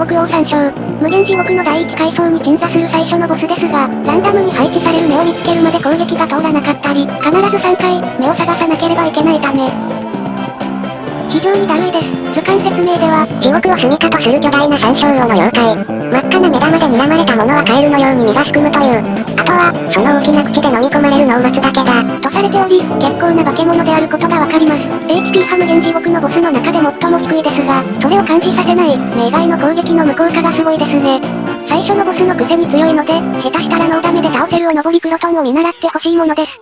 獄王参照。無限地獄の第1階層に鎮座する最初のボスですが、ランダムに配置される目を見つけるまで攻撃が通らなかったり、必ず3回、目を探さなければいけないため、非常にだるいです。図鑑説明では、地獄を住処とする巨大な山椒魚の妖怪。真っ赤な目玉で睨まれたものはカエルのように身がすくむという。あとは、その大きな口で飲み込まれるのを待つだけだ。とされており、結構な化け物であることがわかります。HP 派無限地獄のボスの中で最も低いですが、それを感じさせない、目以外の攻撃の無効化がすごいですね。最初のボスの癖に強いので、下手したらノーダメで倒せるお登りプロトンを見習ってほしいものです。